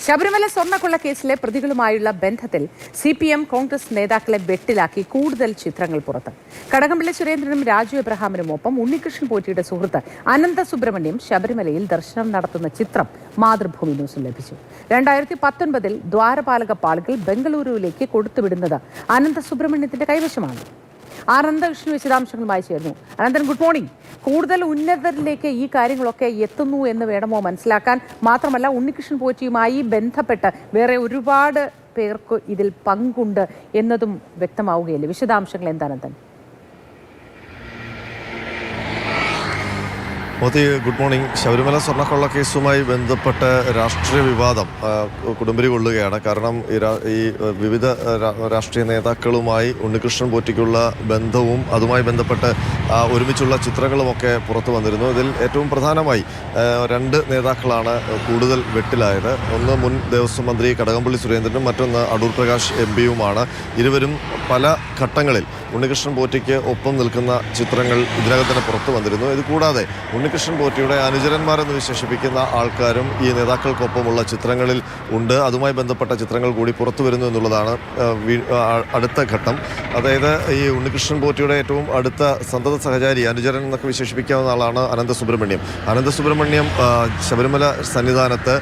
ശബരിമല സ്വർണ്ണക്കൊള്ള കേസിലെ പ്രതികളുമായുള്ള ബന്ധത്തിൽ CPM കോൺഗ്രസ് നേതാക്കളെ വെട്ടിലാക്കി കൂടുതൽ ചിത്രങ്ങൾ പുറത്ത്. കടകംപള്ളി സുരേന്ദ്രനും രാജു എബ്രഹാമിനും ഒപ്പം ഉണ്ണികൃഷ്ണൻ പോറ്റിയുടെ സുഹൃത്ത് അനന്ത സുബ്രഹ്മണ്യം ശബരിമലയിൽ ദർശനം നടത്തുന്ന ചിത്രം മാതൃഭൂമി ന്യൂസിൽ ലഭിച്ചു. 2019 ദ്വാരപാലക പാളികൾ ബംഗളൂരുവിലേക്ക് കൊടുത്തുവിടുന്നത് അനന്ത സുബ്രഹ്മണ്യത്തിന്റെ കൈവശമാണ്. അനന്തകൃഷ്ണൻ വിശദാംശങ്ങളുമായി ചേർന്നു. Ananthan, good morning. കൂടുതൽ ഉന്നതരിലേക്ക് ഈ കാര്യങ്ങളൊക്കെ എത്തുന്നു എന്ന് വേണമോ മനസ്സിലാക്കാൻ? മാത്രമല്ല, ഉണ്ണികൃഷ്ണൻ പോറ്റിയുമായി ബന്ധപ്പെട്ട് വേറെ ഒരുപാട് പേർക്ക് ഇതിൽ പങ്കുണ്ട് എന്നതും വ്യക്തമാവുകയല്ലേ? വിശദാംശങ്ങൾ എന്താണ് അനന്തൻ? Modi, good morning. ശബരിമല സ്വർണ്ണക്കൊള്ള കേസുമായി ബന്ധപ്പെട്ട് രാഷ്ട്രീയ വിവാദം കൊടുമ്പിരി കൊള്ളുകയാണ്. കാരണം ഈ വിവിധ രാഷ്ട്രീയ നേതാക്കളുമായി ഉണ്ണികൃഷ്ണൻ പോറ്റിക്കുള്ള ബന്ധവും അതുമായി ബന്ധപ്പെട്ട് ഒരുമിച്ചുള്ള ചിത്രങ്ങളുമൊക്കെ പുറത്തു വന്നിരുന്നു. ഇതിൽ ഏറ്റവും പ്രധാനമായി രണ്ട് നേതാക്കളാണ് കൂടുതൽ വെട്ടിലായത്. ഒന്ന് മുൻ ദേവസ്വം മന്ത്രി കടകംപള്ളി സുരേന്ദ്രനും മറ്റൊന്ന് അടൂർ പ്രകാശ് MP-യുമാണ്. ഇരുവരും പല ഘട്ടങ്ങളിൽ ഉണ്ണികൃഷ്ണൻ പോറ്റിക്ക് ഒപ്പം നിൽക്കുന്ന ചിത്രങ്ങൾ ഇതിനകം തന്നെ പുറത്തു വന്നിരുന്നു. ഇത് കൂടാതെ ഉണ്ണികൃഷ്ണൻ പോറ്റിയുടെ അനുചരന്മാരെന്ന് വിശേഷിപ്പിക്കുന്ന ആൾക്കാരും ഈ നേതാക്കൾക്കൊപ്പമുള്ള ചിത്രങ്ങളിൽ ഉണ്ട്. അതുമായി ബന്ധപ്പെട്ട ചിത്രങ്ങൾ കൂടി പുറത്തു വരുന്നു എന്നുള്ളതാണ് അടുത്ത ഘട്ടം. അതായത് ഈ ഉണ്ണികൃഷ്ണൻ പോറ്റിയുടെ ഏറ്റവും അടുത്ത സന്തത സഹചാരി, അനുചരൻ എന്നൊക്കെ വിശേഷിപ്പിക്കാവുന്ന ആളാണ് അനന്ത സുബ്രഹ്മണ്യം. ശബരിമല സന്നിധാനത്ത്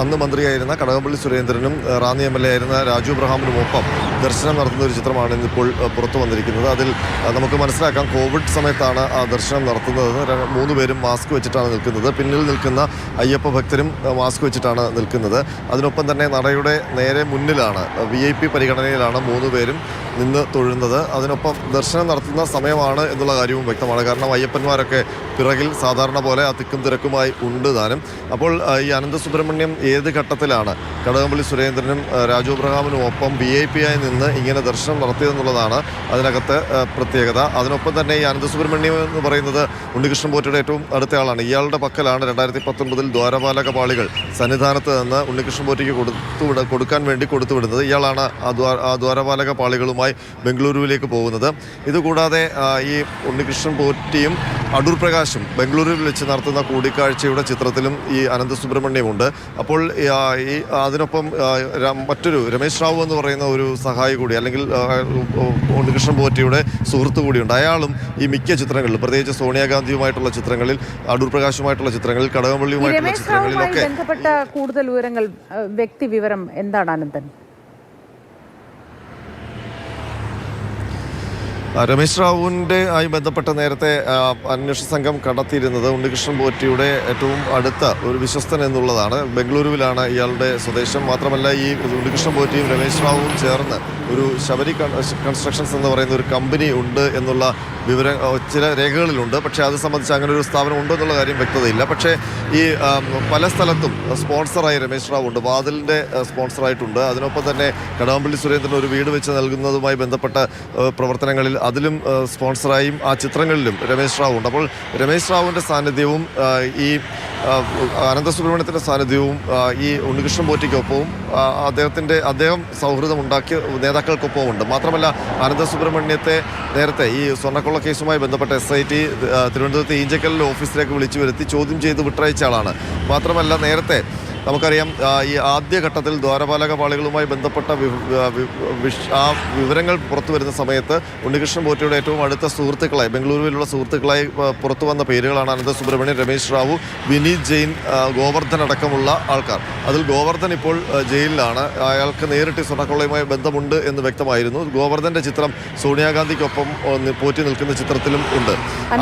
അന്ന് മന്ത്രിയായിരുന്ന കടകംപള്ളി സുരേന്ദ്രനും റാന്നി MLA ആയിരുന്ന രാജു എബ്രഹാമിനും ഒപ്പം ദർശനം നടത്തുന്ന ഒരു ചിത്രമാണ് ഇന്നിപ്പോൾ പുറത്തു വന്നിരിക്കുന്നത്. അതിൽ നമുക്ക് മനസ്സിലാക്കാം, കോവിഡ് സമയത്താണ് ആ ദർശനം നടത്തുന്നത്. 3 പേരും മാസ്ക് വെച്ചിട്ടാണ് നിൽക്കുന്നത്. പിന്നിൽ നിൽക്കുന്ന അയ്യപ്പ ഭക്തരും മാസ്ക് വെച്ചിട്ടാണ് നിൽക്കുന്നത്. അതിനൊപ്പം തന്നെ നടയുടെ നേരെ മുന്നിലാണ് VIP പരിഗണനയിലാണ് 3 പേരും നിന്ന് തൊഴുന്നത്. അതിനൊപ്പം ദർശനം നടത്തുന്ന സമയമാണ് എന്നുള്ള കാര്യവും വ്യക്തമാണ്. കാരണം അയ്യപ്പന്മാരൊക്കെ പിറകിൽ സാധാരണ പോലെ ആ തിക്കും തിരക്കുമായി ഉണ്ട് താനും. അപ്പോൾ ഈ അനന്ത സുബ്രഹ്മണ്യം ഏത് ഘട്ടത്തിലാണ് കടകംപള്ളി സുരേന്ദ്രനും രാജു എബ്രഹാമിനും ഒപ്പം VIP ആയി നിന്ന് ഇങ്ങനെ ദർശനം നടത്തിയതെന്നുള്ളതാണ് അതിനകത്ത് പ്രത്യേകത. അതിനൊപ്പം തന്നെ ഈ അനന്ത സുബ്രഹ്മണ്യം എന്ന് പറയുന്നത് ഉണ്ണികൃഷ്ണൻ പോറ്റിയുടെ ഏറ്റവും അടുത്ത ആളാണ്. ഇയാളുടെ പക്കലാണ് 2019 ദ്വാരപാലക പാളികൾ സന്നിധാനത്ത് നിന്ന് ഉണ്ണികൃഷ്ണൻ പോറ്റിക്ക് കൊടുക്കാൻ വേണ്ടി കൊടുത്തുവിടുന്നത്. ഇയാളാണ് ആ ദ്വാരപാലക പാളികളുമായി ബംഗളൂരുവിലേക്ക് പോകുന്നത്. ഇതുകൂടാതെ ഈ ഉണ്ണികൃഷ്ണൻ പോറ്റിയും അടൂർ പ്രകാശും ബംഗളൂരുവിൽ വെച്ച് നടത്തുന്ന കൂടിക്കാഴ്ചയുടെ ചിത്രത്തിലും ഈ അനന്ത സുബ്രഹ്മണ്യമുണ്ട്. അപ്പോൾ അതിനൊപ്പം മറ്റൊരു രമേശ് റാവു എന്ന് പറയുന്ന ഒരു സഹായി കൂടി, അല്ലെങ്കിൽ ഉണ്ണികൃഷ്ണൻ പോറ്റിയുടെ സുഹൃത്തു കൂടിയുണ്ട്. അയാളും ഈ മിക്ക ചിത്രങ്ങളിലും, പ്രത്യേകിച്ച് സോണിയാഗാന്ധിയുമായിട്ടുള്ള ചിത്രങ്ങളിൽ, അടൂർ പ്രകാശുമായിട്ടുള്ള ചിത്രങ്ങളിൽ, കടകംപള്ളിയുമായിട്ടുള്ള ചിത്രങ്ങളിലൊക്കെ ബന്ധപ്പെട്ട കൂടുതൽ വിവരങ്ങൾ, വ്യക്തി വിവരം എന്താണ് അനന്തൻ? രമേശ് റാവുവിൻ്റെ ആയി ബന്ധപ്പെട്ട നേരത്തെ അന്വേഷണ സംഘം കണ്ടെത്തിയിരുന്നത് ഉണ്ണികൃഷ്ണൻ പോറ്റിയുടെ ഏറ്റവും അടുത്ത ഒരു വിശ്വസ്തൻ എന്നുള്ളതാണ്. ബംഗളൂരുവിലാണ് ഇയാളുടെ സ്വദേശം. മാത്രമല്ല, ഈ ഉണ്ണികൃഷ്ണൻ പോറ്റിയും രമേശ് റാവുവും ചേർന്ന് ഒരു ശബരി കൺസ്ട്രക്ഷൻസ് എന്ന് പറയുന്ന ഒരു കമ്പനി ഉണ്ട് എന്നുള്ള വിവരം ചില രേഖകളിലുണ്ട്. പക്ഷേ അത് സംബന്ധിച്ച് അങ്ങനെ ഒരു സ്ഥാപനം ഉണ്ടോ എന്നുള്ള കാര്യം വ്യക്തതയില്ല. പക്ഷേ ഈ പല സ്ഥലത്തും സ്പോൺസറായി രമേശ് റാവു ഉണ്ട്. വാതിലിൻ്റെ സ്പോൺസറായിട്ടുണ്ട്. അതിനൊപ്പം തന്നെ കടകംപള്ളി സുരേന്ദ്രൻ ഒരു വീട് വെച്ച് നൽകുന്നതുമായി ബന്ധപ്പെട്ട പ്രവർത്തനങ്ങളിൽ അതിലും സ്പോൺസറായും ആ ചിത്രങ്ങളിലും രമേശ് റാവു ഉണ്ട്. അപ്പോൾ രമേശ് റാവുവിൻ്റെ സാന്നിധ്യവും ഈ അനന്ത സുബ്രഹ്മണ്യത്തിൻ്റെ സാന്നിധ്യവും ഈ ഉണ്ണികൃഷ്ണൻ പോറ്റിക്കൊപ്പവും അദ്ദേഹം സൗഹൃദം ഉണ്ടാക്കിയ നേതാക്കൾക്കൊപ്പവും ഉണ്ട്. മാത്രമല്ല, അനന്ത സുബ്രഹ്മണ്യത്തെ നേരത്തെ ഈ സ്വർണ്ണക്കൊള്ള കേസുമായി ബന്ധപ്പെട്ട SIT തിരുവനന്തപുരത്ത് ഈഞ്ചക്കലിലെ ഓഫീസിലേക്ക് വിളിച്ചു വരുത്തി ചോദ്യം ചെയ്ത് വിട്ടയച്ച ആളാണ്. മാത്രമല്ല, നേരത്തെ നമുക്കറിയാം, ഈ ആദ്യഘട്ടത്തിൽ ദ്വാരപാലക പാളികളുമായി ബന്ധപ്പെട്ട ആ വിവരങ്ങൾ പുറത്തു വരുന്ന സമയത്ത് ഉണ്ണികൃഷ്ണൻ പോറ്റിയുടെ ഏറ്റവും അടുത്ത സുഹൃത്തുക്കളായി, ബംഗളൂരുവിലുള്ള സുഹൃത്തുക്കളായി പുറത്തു വന്ന പേരുകളാണ് അനന്ത സുബ്രഹ്മണ്യം, രമേശ് റാവു, വിനീത് ജെയിൻ, ഗോവർദ്ധൻ അടക്കമുള്ള ആൾക്കാർ. അതിൽ ഗോവർദ്ധൻ ഇപ്പോൾ ജയിലിലാണ്. അയാൾക്ക് നേരിട്ട് സ്വർണ്ണക്കൊള്ളയുമായി ബന്ധമുണ്ട് എന്ന് വ്യക്തമായിരുന്നു. ഗോവർദ്ധന്റെ ചിത്രം സോണിയാഗാന്ധിക്കൊപ്പം പോറ്റി നിൽക്കുന്ന ചിത്രത്തിലും ഉണ്ട്.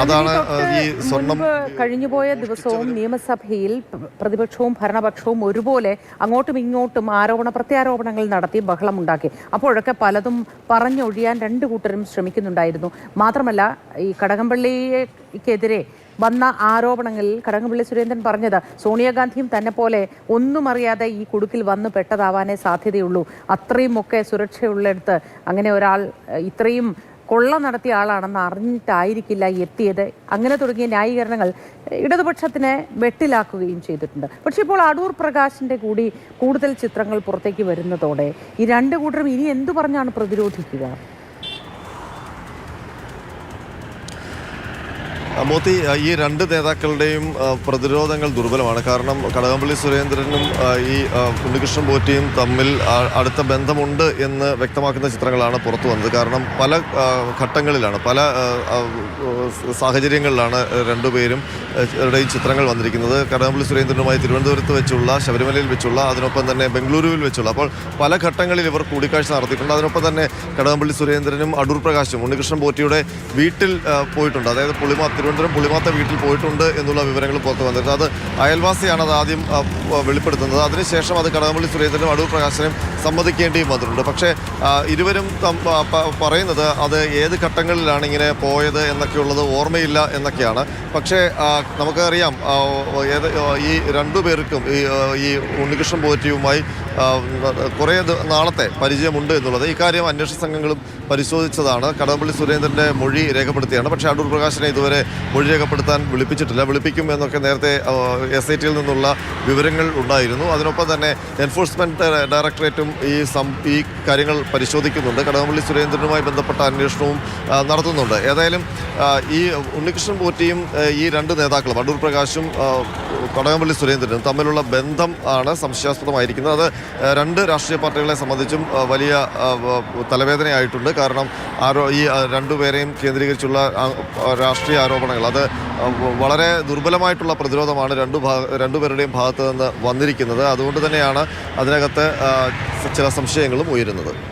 അതാണ് ഈ സ്വർണം. കഴിഞ്ഞുപോയ ദിവസവും നിയമസഭയിൽ പ്രതിപക്ഷവും ഭരണപക്ഷവും ഒരുപോലെ അങ്ങോട്ടും ഇങ്ങോട്ടും പ്രത്യാരോപണങ്ങൾ നടത്തി ബഹളമുണ്ടാക്കി. അപ്പോഴൊക്കെ പലതും പറഞ്ഞൊഴിയാൻ രണ്ട് കൂട്ടരും ശ്രമിക്കുന്നുണ്ടായിരുന്നു. മാത്രമല്ല, ഈ കടകംപള്ളിക്കെതിരെ വന്ന ആരോപണങ്ങളിൽ കടകംപള്ളി സുരേന്ദ്രൻ പറഞ്ഞത് സോണിയാഗാന്ധിയും തന്നെ പോലെ ഒന്നും അറിയാതെ ഈ കുടുക്കിൽ വന്ന് പെട്ടതാവാനേ സാധ്യതയുള്ളൂ. അത്രയുമൊക്കെ സുരക്ഷയുള്ളിടത്ത് അങ്ങനെ ഒരാൾ ഇത്രയും കൊള്ള നടത്തിയ ആളാണെന്ന് അറിഞ്ഞിട്ടായിരിക്കില്ല എത്തിയത്. അങ്ങനെ തുടങ്ങിയ ന്യായീകരണങ്ങൾ ഇടതുപക്ഷത്തിനെ വെട്ടിലാക്കുകയും ചെയ്തിട്ടുണ്ട്. പക്ഷേ ഇപ്പോൾ അടൂർ പ്രകാശിൻ്റെ കൂടി കൂടുതൽ ചിത്രങ്ങൾ പുറത്തേക്ക് വരുന്നതോടെ ഈ രണ്ട് കൂട്ടരും ഇനി എന്തു പറഞ്ഞാണ് പ്രതിരോധിക്കുക? മോത്തി, ഈ രണ്ട് നേതാക്കളുടെയും പ്രതിരോധങ്ങൾ ദുർബലമാണ്. കാരണം കടകംപള്ളി സുരേന്ദ്രനും ഈ ഉണ്ണികൃഷ്ണൻ പോറ്റിയും തമ്മിൽ അടുത്ത ബന്ധമുണ്ട് എന്ന് വ്യക്തമാക്കുന്ന ചിത്രങ്ങളാണ് പുറത്തു വന്നത്. കാരണം പല ഘട്ടങ്ങളിലാണ്, പല സാഹചര്യങ്ങളിലാണ് രണ്ടുപേരും ചിത്രങ്ങൾ വന്നിരിക്കുന്നത്. കടകംപള്ളി സുരേന്ദ്രനുമായി തിരുവനന്തപുരത്ത് വെച്ചുള്ള, ശബരിമലയിൽ വെച്ചുള്ള, അതിനൊപ്പം തന്നെ ബംഗളൂരുവിൽ വെച്ചുള്ള. അപ്പോൾ പല ഘട്ടങ്ങളിൽ ഇവർ കൂടിക്കാഴ്ച നടത്തിയിട്ടുണ്ട്. അതിനൊപ്പം തന്നെ കടകംപള്ളി സുരേന്ദ്രനും അടൂർ പ്രകാശും ഉണ്ണികൃഷ്ണൻ പോറ്റിയുടെ വീട്ടിൽ പോയിട്ടുണ്ട്. അതായത് തിരുവനന്തപുരം പുളിമാത്ത വീട്ടിൽ പോയിട്ടുണ്ട് എന്നുള്ള വിവരങ്ങൾ പുറത്തു വന്നിട്ടുണ്ട്. അത് അയൽവാസിയാണ് അത് ആദ്യം വെളിപ്പെടുത്തുന്നത്. അതിനുശേഷം അത് കടകംപള്ളി സുരേന്ദ്രനും അടൂർ പ്രകാശനും സമ്മതിക്കേണ്ടിയും വന്നിട്ടുണ്ട്. പക്ഷേ ഇരുവരും പറയുന്നത് അത് ഏത് ഘട്ടങ്ങളിലാണ് ഇങ്ങനെ പോയത് എന്നൊക്കെയുള്ളത് ഓർമ്മയില്ല എന്നൊക്കെയാണ്. പക്ഷേ നമുക്കറിയാം ഈ രണ്ടുപേർക്കും ഈ ഉണ്ണികൃഷ്ണൻ പോറ്റിയുമായി കുറേ നാളത്തെ പരിചയമുണ്ട് എന്നുള്ളത് ഇക്കാര്യം അന്വേഷണ സംഘങ്ങളും പരിശോധിച്ചതാണ്. കടകംപള്ളി സുരേന്ദ്രൻ്റെ മൊഴി രേഖപ്പെടുത്തിയാണ്. പക്ഷേ അടൂർ പ്രകാശിനെ ഇതുവരെ മൊഴി രേഖപ്പെടുത്താൻ വിളിപ്പിച്ചിട്ടില്ല. വിളിപ്പിക്കും എന്നൊക്കെ നേരത്തെ SIT-യിൽ നിന്നുള്ള വിവരങ്ങൾ ഉണ്ടായിരുന്നു. അതിനൊപ്പം തന്നെ എൻഫോഴ്സ്മെൻറ്റ് ഡയറക്ടറേറ്റും ഈ കാര്യങ്ങൾ പരിശോധിക്കുന്നുണ്ട്. കടകംപള്ളി സുരേന്ദ്രനുമായി ബന്ധപ്പെട്ട അന്വേഷണവും നടത്തുന്നുണ്ട്. ഏതായാലും ഈ ഉണ്ണികൃഷ്ണൻ പോറ്റിയും ഈ രണ്ട് നേതാക്കളും അടൂർ പ്രകാശും കടകംപള്ളി സുരേന്ദ്രനും തമ്മിലുള്ള ബന്ധം ആണ് സംശയാസ്പദമായിരിക്കുന്നത്. അത് രണ്ട് രാഷ്ട്രീയ പാർട്ടികളെ സംബന്ധിച്ചും വലിയ തലവേദനയായിട്ടുണ്ട്. കാരണം ഈ രണ്ടുപേരെയും കേന്ദ്രീകരിച്ചുള്ള രാഷ്ട്രീയ ആരോപണങ്ങൾ അത് വളരെ ദുർബലമായിട്ടുള്ള പ്രതിരോധമാണ് രണ്ടുപേരുടെയും ഭാഗത്ത് നിന്ന് വന്നിരിക്കുന്നത്. അതുകൊണ്ട് തന്നെയാണ് അതിനകത്ത് ചില സംശയങ്ങളും ഉയരുന്നത്.